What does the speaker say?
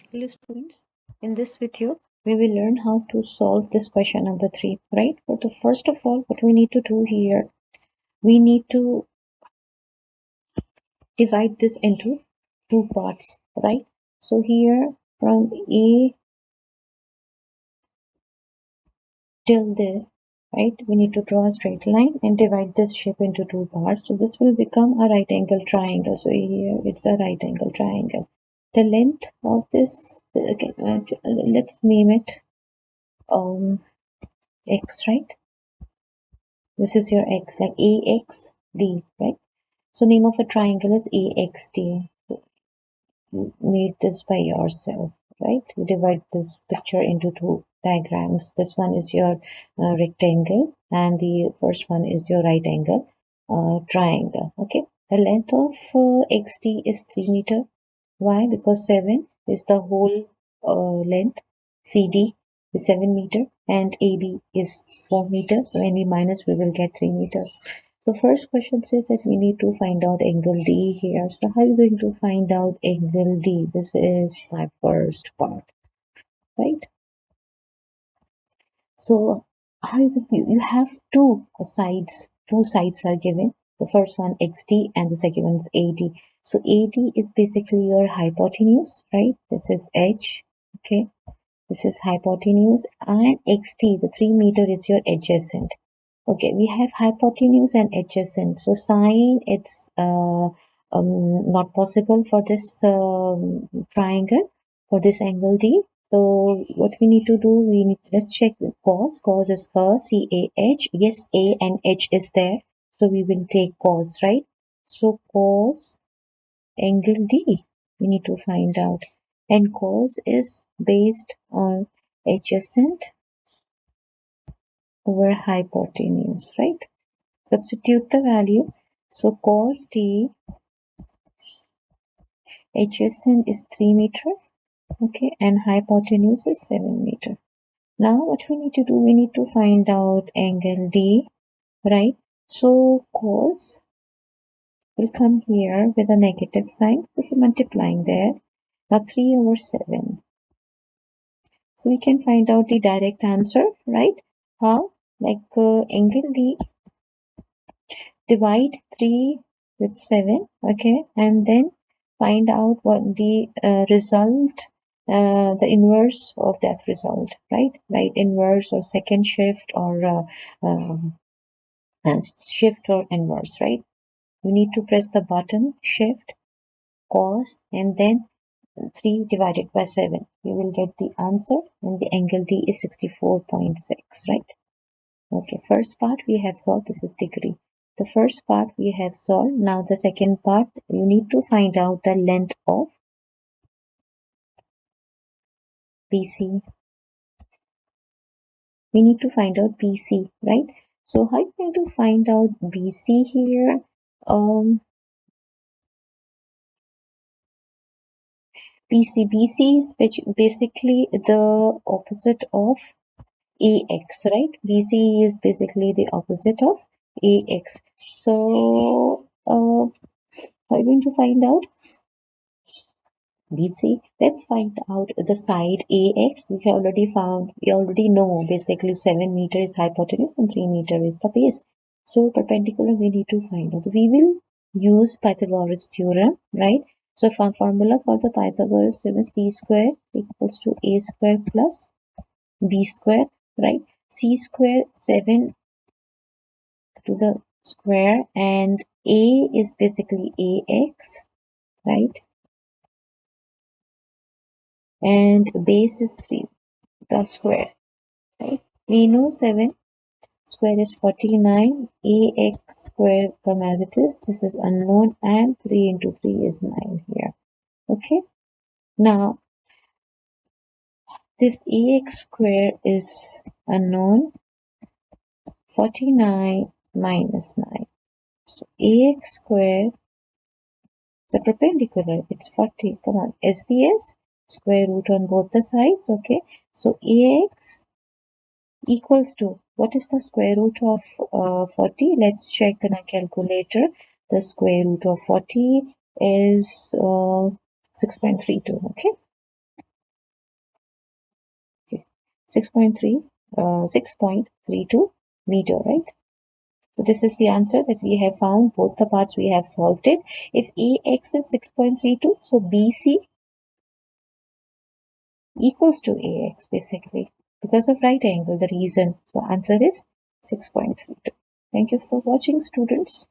Hello students, in this video we will learn how to solve this question number 3, right? But first of all, what we need to do here, we need to divide this into two parts, right? So here from A till there, right? We need to draw a straight line and divide this shape into two parts. So this will become a right angle triangle. So here it's a right angle triangle. The length of this, okay, let's name it x, right? This is your x, like AXD, right? So name of a triangle is AXD. You made this by yourself, right? You divide this picture into two diagrams. This one is your rectangle and the first one is your right angle triangle. Okay. The length of XD is 3 meter. Why? Because 7 is the whole length. CD is 7 meter and AB is 4 meter. So when we minus, we will get 3 meter. The first question says that we need to find out angle D here. So how are you going to find out angle D? This is my first part, right? So how you have two sides. Two sides are given. The first one XD and the second one is AD. So AD is basically your hypotenuse, right? This is H. Okay. This is hypotenuse and XD, the 3 meter is your adjacent. Okay, we have hypotenuse and adjacent. So sine, it's not possible for this triangle, for this angle D. So what we need to do, let's check the cos. Cos is CAH. Yes, A and H is there. So we will take cos, right? So cos angle D, we need to find out. And cos is based on adjacent over hypotenuse, right? Substitute the value. So cos T adjacent is 3 meter, okay, and hypotenuse is 7 meter. Now what we need to do, we need to find out angle D, right? So cos will come here with a negative sign, so multiplying there. Now 3 over 7. So we can find out the direct answer, right? How? Like angle D, divide 3 with 7, okay, and then find out what the result, the inverse of that result, right? Right inverse or second shift or shift or inverse, right? You need to press the button shift, cos, and then 3 divided by 7. You will get the answer, and the angle D is 64.6, right? Okay, first part we have solved. This is degree. The first part we have solved. Now the second part, you need to find out the length of BC. We need to find out BC, right? So how are you going to find out BC here? BC is basically the opposite of AX, right? BC is basically the opposite of AX. So how are you going to find out BC? Let's find out the side AX. We already found, we already know basically 7 meter is hypotenuse and 3 meter is the base. So perpendicular we need to find out. We will use Pythagoras theorem, right? So formula for the Pythagoras theorem is C square equals to A square plus B square, right? C square 7 to the square and A is basically AX, right? And base is 3, the square, right? We know 7 square is 49, AX square come as it is, this is unknown, and 3 into 3 is 9 here, okay? Now, this AX square is unknown, 49 minus 9. So AX square, the perpendicular, it's 40, come on, SBS, square root on both the sides, okay? So AX equals to, what is the square root of 40? Let's check in a calculator. The square root of 40 is 6.32, okay? 6.32 meter, right? So this is the answer that we have found. Both the parts we have solved it. If AX is 6.32, so BC equals to AX basically because of right angle, the reason. So answer is 6.32. Thank you for watching, students.